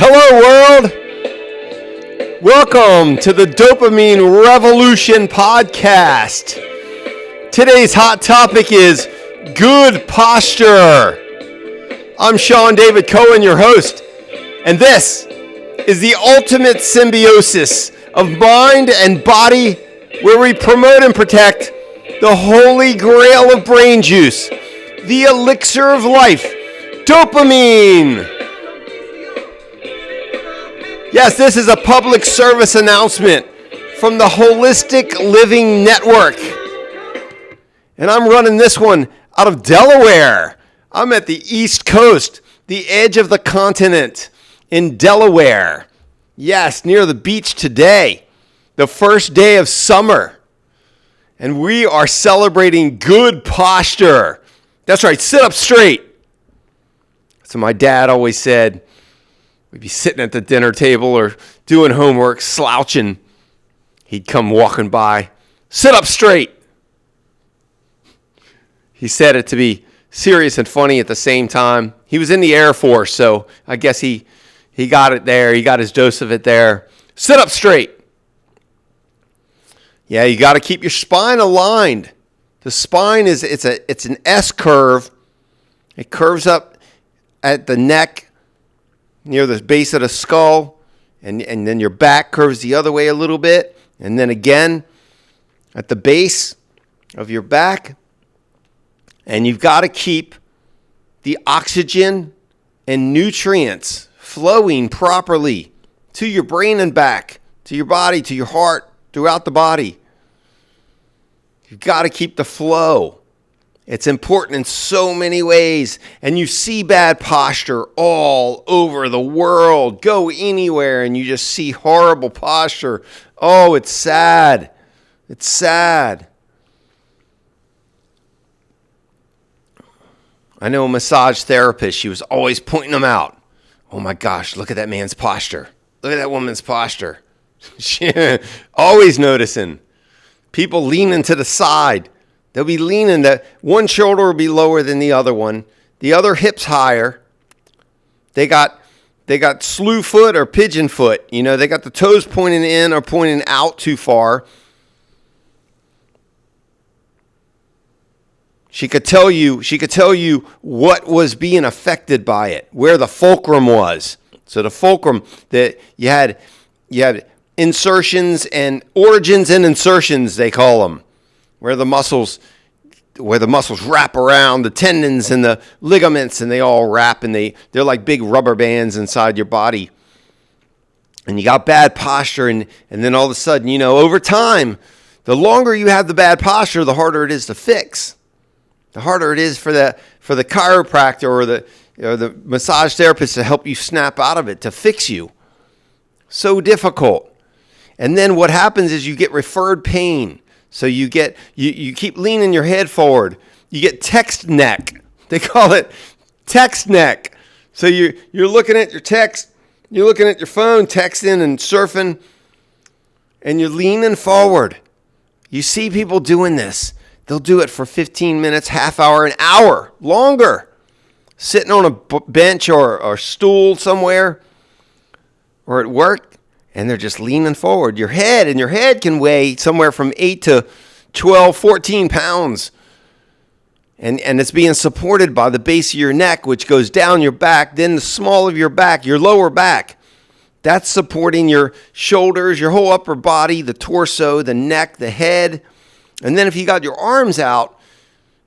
Hello world! Welcome to the Dopamine Revolution podcast. Today's hot topic is good posture. I'm Sean David Cohen, your host, and this is the ultimate symbiosis of mind and body where we promote and protect the holy grail of brain juice, the elixir of life, dopamine. Yes, this is a public service announcement from the Holistic Living Network. And I'm running this one out of Delaware. I'm at the East Coast, the edge of the continent in Delaware. Yes, near the beach today, the first day of summer. And we are celebrating good posture. That's right, sit up straight. So my dad always said, we'd be sitting at the dinner table or doing homework, slouching. He'd come walking by. Sit up straight. He said it to be serious and funny at the same time. He was in the Air Force, so I guess he got it there. He got his dose of it there. Sit up straight. Yeah, you got to keep your spine aligned. The spine it's an S curve. It curves up at the neck, near the base of the skull, and then your back curves the other way a little bit, and then again at the base of your back. And you've got to keep the oxygen and nutrients flowing properly to your brain and back, to your body, to your heart, throughout the body. You've got to keep the flow. It's important in so many ways, and you see bad posture all over the world. Go anywhere and you just see horrible posture. Oh, it's sad. It's sad. I know a massage therapist, she was always pointing them out. Oh my gosh, look at that man's posture. Look at that woman's posture. Always noticing. People leaning to the side. They'll be leaning, that one shoulder will be lower than the other one. The other hip's higher. They got slew foot or pigeon foot. You know, they got the toes pointing in or pointing out too far. She could tell you what was being affected by it, where the fulcrum was. So the fulcrum, that you had insertions and origins and insertions, they call them. Where the muscles wrap around the tendons and the ligaments, and they all wrap, and they're like big rubber bands inside your body. And you got bad posture, and then all of a sudden, you know, over time, the longer you have the bad posture, the harder it is to fix. The harder it is for the chiropractor or the massage therapist to help you snap out of it, to fix you. So difficult. And then what happens is you get referred pain. So you keep leaning your head forward. You get text neck. They call it text neck. So you're looking at your text, you're looking at your phone, texting and surfing, and you're leaning forward. You see people doing this. They'll do it for 15 minutes, half hour, an hour, longer. Sitting on a bench or stool somewhere or at work. And they're just leaning forward. Your head can weigh somewhere from 8 to 12, 14 pounds. And it's being supported by the base of your neck, which goes down your back, then the small of your back, your lower back. That's supporting your shoulders, your whole upper body, the torso, the neck, the head. And then if you got your arms out,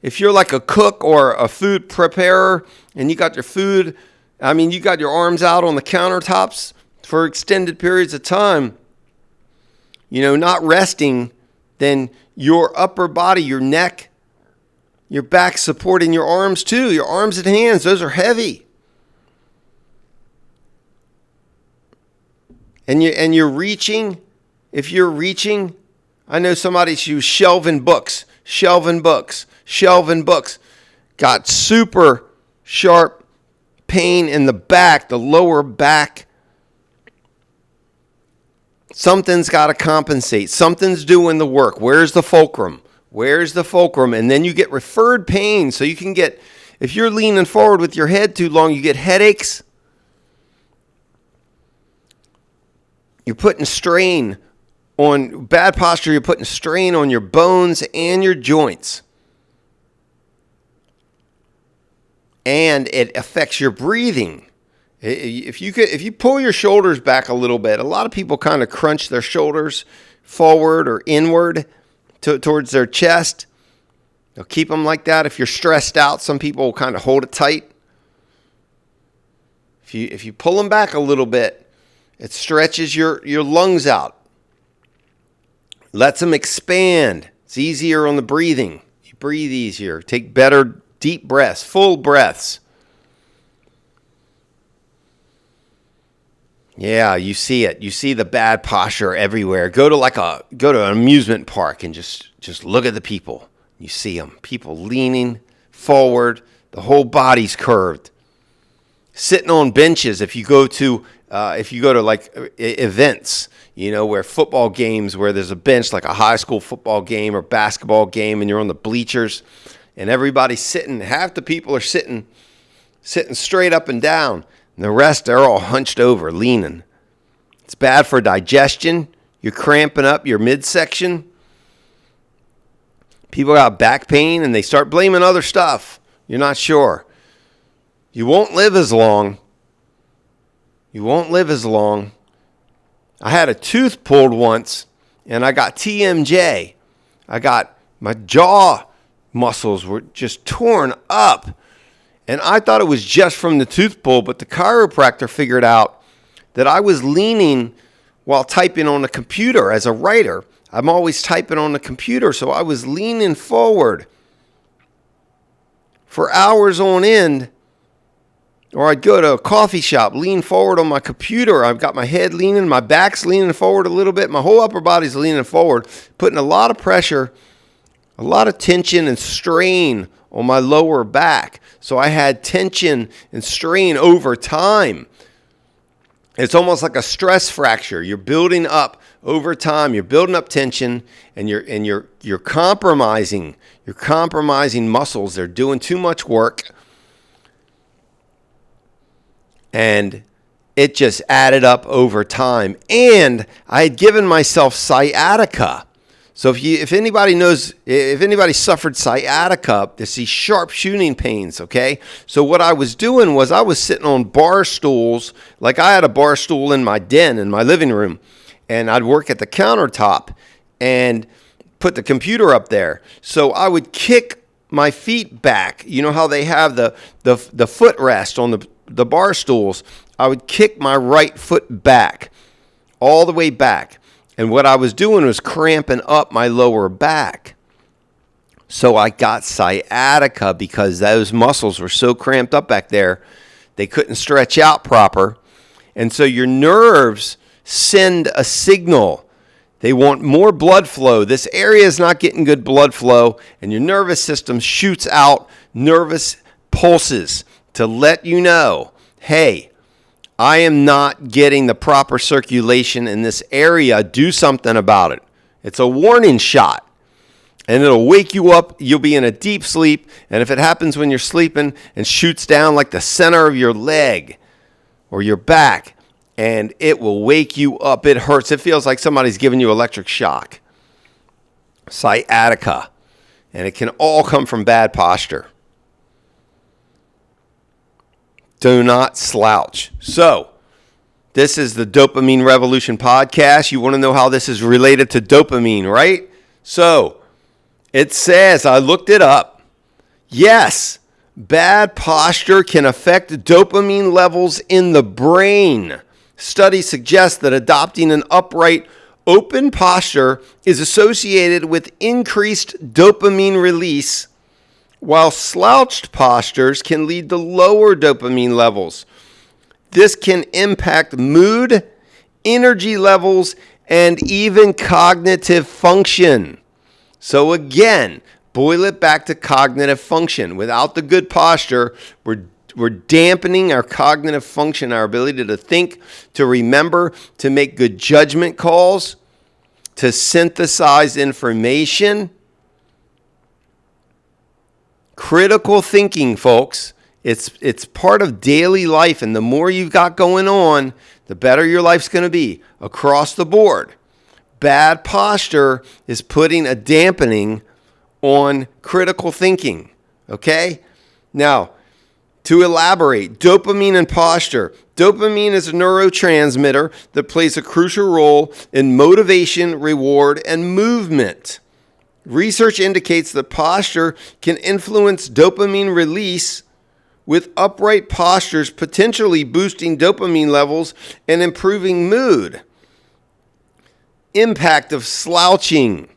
if you're like a cook or a food preparer and you got your arms out on the countertops for extended periods of time, you know, not resting, then your upper body, your neck, your back supporting your arms too, your arms and hands, those are heavy. And you're reaching, if you're reaching, I know somebody who's shelving books, got super sharp pain in the back, the lower back. Something's got to compensate. Something's doing the work. Where's the fulcrum? And then you get referred pain. So you can get, if you're leaning forward with your head too long, you get headaches. you're putting strain on bad posture. You're putting strain on your bones and your joints. And it affects your breathing. If you pull your shoulders back a little bit, a lot of people kind of crunch their shoulders forward or inward towards their chest. They'll keep them like that. If you're stressed out, some people will kind of hold it tight. If you pull them back a little bit, it stretches your lungs out. Lets them expand. It's easier on the breathing. You breathe easier. Take better deep breaths, full breaths. Yeah, you see it. You see the bad posture everywhere. Go to an amusement park and just look at the people. You see them. People leaning forward. The whole body's curved. Sitting on benches. If you go to like events, where football games, where there's a bench, like a high school football game or basketball game, and you're on the bleachers, and everybody's sitting. Half the people are sitting straight up and down. And the rest, they're all hunched over, leaning. It's bad for digestion. You're cramping up your midsection. People got back pain, and they start blaming other stuff. You're not sure. You won't live as long. I had a tooth pulled once, and I got TMJ. My jaw muscles were just torn up. And I thought it was just from the tooth pull, but the chiropractor figured out that I was leaning while typing on the computer as a writer. I'm always typing on the computer, so I was leaning forward for hours on end. Or I'd go to a coffee shop, lean forward on my computer. I've got my head leaning, my back's leaning forward a little bit. My whole upper body's leaning forward, putting a lot of pressure, a lot of tension and strain on my lower back. So I had tension and strain over time. It's almost like a stress fracture. You're building up over time. You're building up tension, and you're compromising. You're compromising muscles. They're doing too much work. And it just added up over time. And I had given myself sciatica. So if anybody suffered sciatica, there's these sharp shooting pains, okay? So what I was doing was I was sitting on bar stools. Like I had a bar stool in my den, in my living room. And I'd work at the countertop and put the computer up there. So I would kick my feet back. You know how they have the footrest on the bar stools? I would kick my right foot back, all the way back. And what I was doing was cramping up my lower back. So I got sciatica because those muscles were so cramped up back there, they couldn't stretch out proper. And so your nerves send a signal. They want more blood flow. This area is not getting good blood flow, and your nervous system shoots out nervous pulses to let you know, hey, I am not getting the proper circulation in this area. Do something about it. It's a warning shot. And it'll wake you up. You'll be in a deep sleep. And if it happens when you're sleeping and shoots down like the center of your leg or your back, and it will wake you up. It hurts. It feels like somebody's giving you electric shock. Sciatica. And it can all come from bad posture. Do not slouch. So, this is the Dopamine Revolution podcast. You want to know how this is related to dopamine, right? So, it says, I looked it up. Yes, bad posture can affect dopamine levels in the brain. Studies suggest that adopting an upright, open posture is associated with increased dopamine release, while slouched postures can lead to lower dopamine levels. This can impact mood, energy levels, and even cognitive function. So again, boil it back to cognitive function. Without the good posture, we're dampening our cognitive function, our ability to think, to remember, to make good judgment calls, to synthesize information. Critical thinking, folks. It's part of daily life, and the more you've got going on, the better your life's going to be across the board. Bad posture is putting a dampening on critical thinking, okay? Now, to elaborate, dopamine and posture. Dopamine is a neurotransmitter that plays a crucial role in motivation, reward, and movement. Research indicates that posture can influence dopamine release, with upright postures potentially boosting dopamine levels and improving mood. Impact of slouching.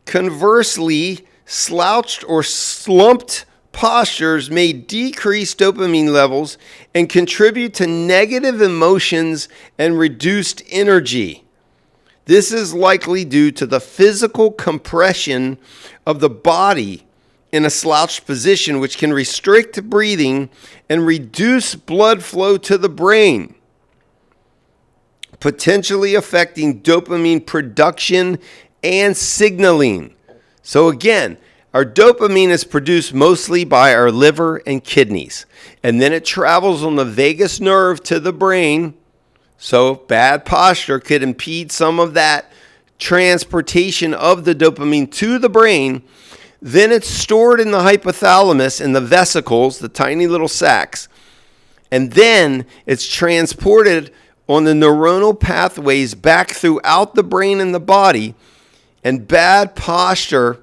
Conversely, slouched or slumped postures may decrease dopamine levels and contribute to negative emotions and reduced energy. This is likely due to the physical compression of the body in a slouched position, which can restrict breathing and reduce blood flow to the brain, potentially affecting dopamine production and signaling. So again, our dopamine is produced mostly by our liver and kidneys, and then it travels on the vagus nerve to the brain. So bad posture could impede some of that transportation of the dopamine to the brain. Then it's stored in the hypothalamus in the vesicles, the tiny little sacs, and then it's transported on the neuronal pathways back throughout the brain and the body. And bad posture,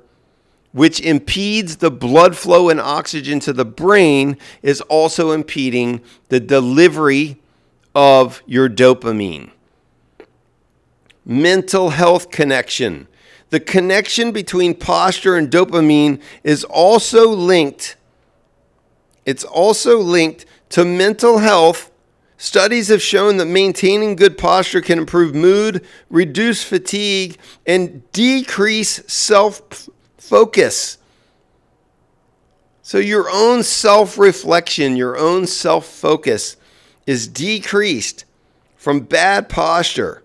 which impedes the blood flow and oxygen to the brain, is also impeding the delivery of your dopamine. Mental health connection. The connection between posture and dopamine is also linked. It's also linked to mental health. Studies have shown that maintaining good posture can improve mood, reduce fatigue, and decrease self-focus. So your own self-reflection, your own self-focus is decreased from bad posture,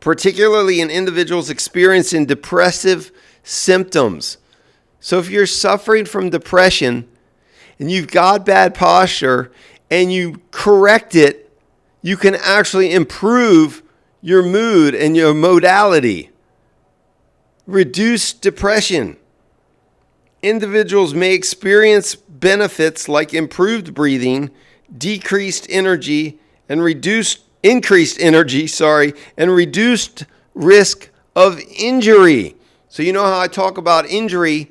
particularly in individuals experiencing depressive symptoms. So if you're suffering from depression and you've got bad posture and you correct it, you can actually improve your mood and your modality. Reduce depression. Individuals may experience benefits like improved breathing, increased energy, and reduced risk of injury. So you know how I talk about injury?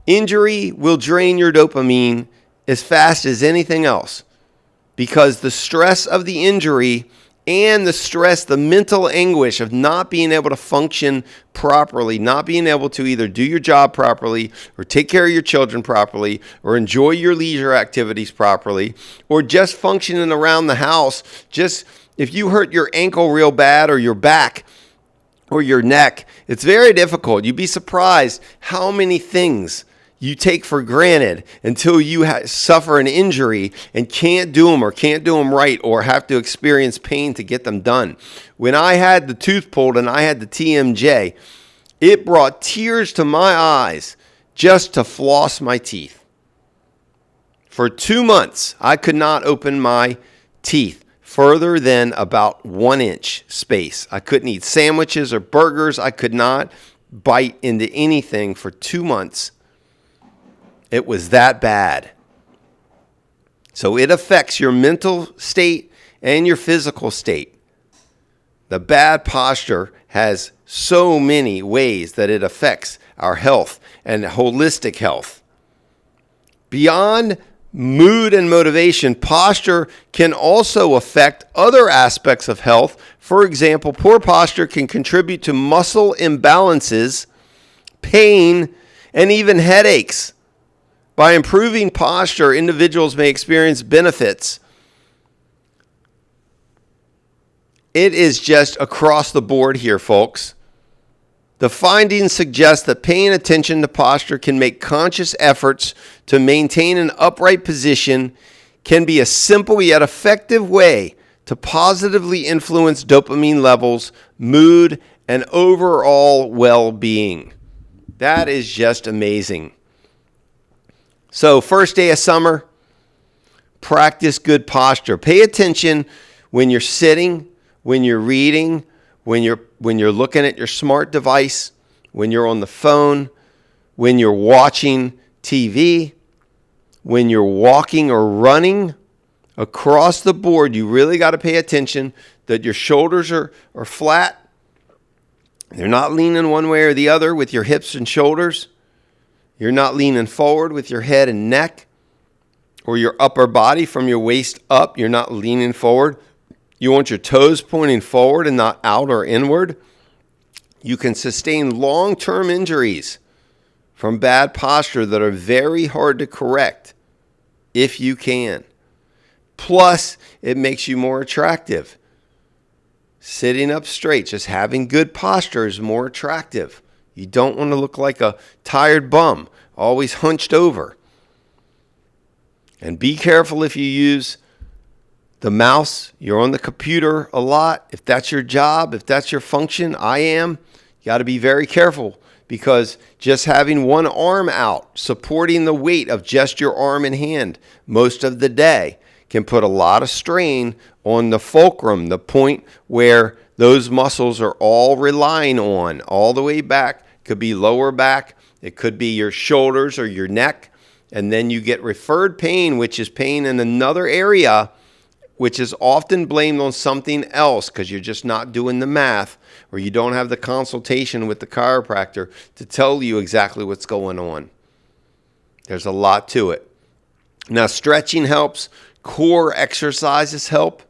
Injury will drain your dopamine as fast as anything else, because the stress of the injury and the mental anguish of not being able to function properly, not being able to either do your job properly or take care of your children properly or enjoy your leisure activities properly or just functioning around the house. Just if you hurt your ankle real bad or your back or your neck, it's very difficult. You'd be surprised how many things you take for granted until you suffer an injury and can't do them right or have to experience pain to get them done. When I had the tooth pulled and I had the TMJ, it brought tears to my eyes just to floss my teeth. For 2 months, I could not open my teeth further than about 1 inch space. I couldn't eat sandwiches or burgers. I could not bite into anything for 2 months. It was that bad. So it affects your mental state and your physical state. The bad posture has so many ways that it affects our health and holistic health. Beyond mood and motivation, posture can also affect other aspects of health. For example, poor posture can contribute to muscle imbalances, pain, and even headaches. By improving posture, individuals may experience benefits. It is just across the board here, folks. The findings suggest that paying attention to posture can make conscious efforts to maintain an upright position can be a simple yet effective way to positively influence dopamine levels, mood, and overall well-being. That is just amazing. So, first day of summer, practice good posture. Pay attention when you're sitting, when you're reading, when you're looking at your smart device, when you're on the phone, when you're watching TV, when you're walking or running. Across the board, you really got to pay attention that your shoulders are flat. They're not leaning one way or the other with your hips and shoulders. You're not leaning forward with your head and neck or your upper body from your waist up. You're not leaning forward. You want your toes pointing forward and not out or inward. You can sustain long-term injuries from bad posture that are very hard to correct if you can. Plus, it makes you more attractive. Sitting up straight, just having good posture is more attractive. You don't want to look like a tired bum, always hunched over. And be careful if you use the mouse. You're on the computer a lot. If that's your job, if that's your function, I am. You got to be very careful because just having one arm out, supporting the weight of just your arm and hand most of the day can put a lot of strain on the fulcrum, the point where those muscles are all relying on, all the way back. Could be lower back, it could be your shoulders or your neck, and then you get referred pain, which is pain in another area, which is often blamed on something else because you're just not doing the math or you don't have the consultation with the chiropractor to tell you exactly what's going on. There's a lot to it. Now, stretching helps. Core exercises help.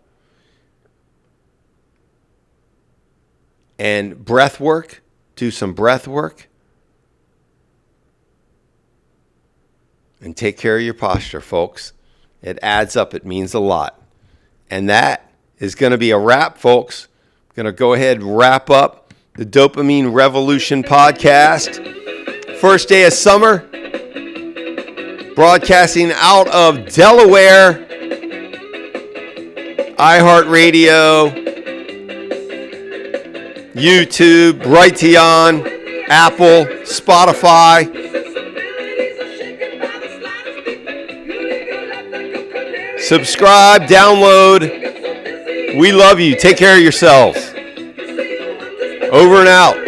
And breath work. Do some breath work. And take care of your posture, folks. It adds up. It means a lot. And that is going to be a wrap, folks. I'm going to go ahead and wrap up the Dopamine Revolution podcast. First day of summer. Broadcasting out of Delaware. iHeartRadio, YouTube, Brighteon, Apple, Spotify. Subscribe, download. We love you. Take care of yourselves. Over and out.